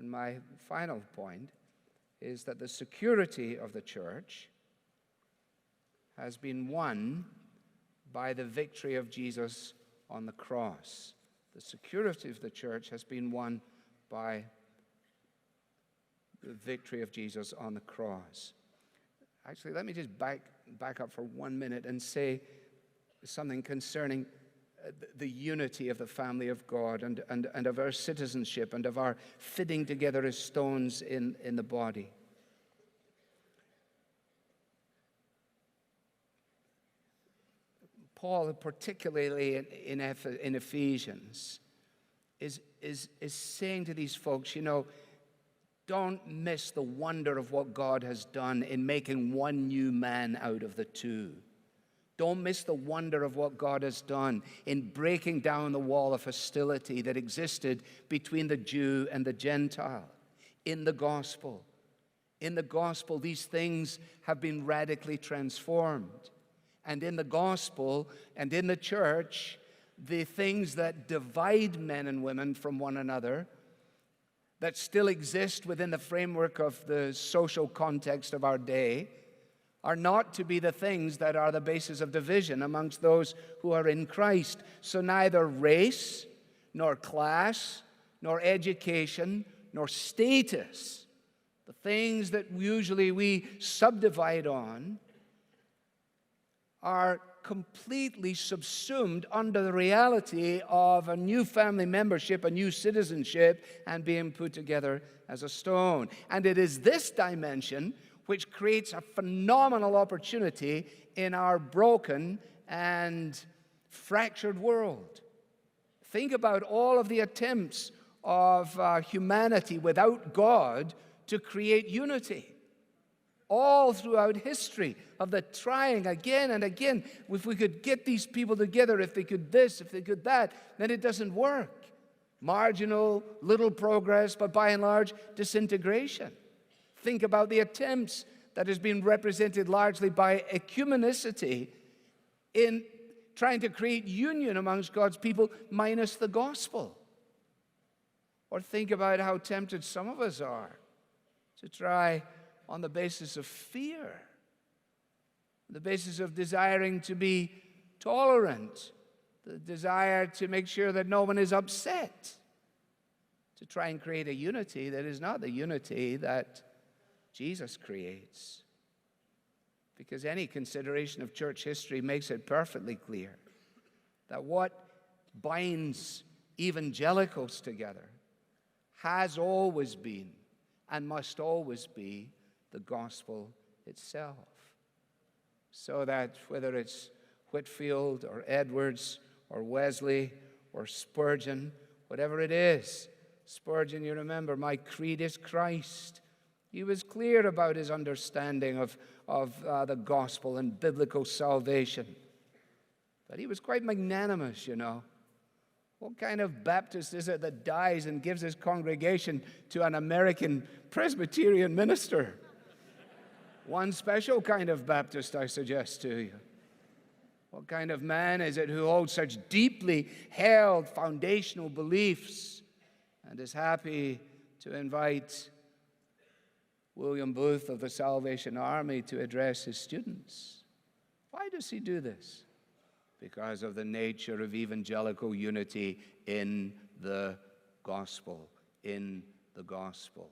And my final point is that the security of the church has been won by the victory of Jesus on the cross. The security of the church has been won by the victory of Jesus on the cross. Actually, let me just back up for 1 minute and say something concerning the unity of the family of God and of our citizenship and of our fitting together as stones in the body. Paul, particularly in Ephesians, is saying to these folks, don't miss the wonder of what God has done in making one new man out of the two. Don't miss the wonder of what God has done in breaking down the wall of hostility that existed between the Jew and the Gentile in the gospel. In the gospel, these things have been radically transformed. And in the gospel and in the church, the things that divide men and women from one another, that still exist within the framework of the social context of our day, are not to be the things that are the basis of division amongst those who are in Christ. So neither race, nor class, nor education, nor status, the things that usually we subdivide on, are completely subsumed under the reality of a new family membership, a new citizenship, and being put together as a stone. And it is this dimension which creates a phenomenal opportunity in our broken and fractured world. Think about all of the attempts of humanity without God to create unity. All throughout history of the trying again and again, if we could get these people together, if they could this, if they could that, then it doesn't work. Marginal, little progress, but by and large, disintegration. Think about the attempts that has been represented largely by ecumenicity in trying to create union amongst God's people minus the gospel. Or think about how tempted some of us are to try on the basis of fear, the basis of desiring to be tolerant, the desire to make sure that no one is upset, to try and create a unity that is not the unity that Jesus creates. Because any consideration of church history makes it perfectly clear that what binds evangelicals together has always been and must always be the gospel itself. So that whether it's Whitefield or Edwards or Wesley or Spurgeon, whatever it is, Spurgeon, you remember, my creed is Christ. He was clear about his understanding of the gospel and biblical salvation. But he was quite magnanimous, What kind of Baptist is it that dies and gives his congregation to an American Presbyterian minister? One special kind of Baptist, I suggest to you. What kind of man is it who holds such deeply held foundational beliefs and is happy to invite William Booth of the Salvation Army to address his students? Why does he do this? Because of the nature of evangelical unity in the gospel, in the gospel.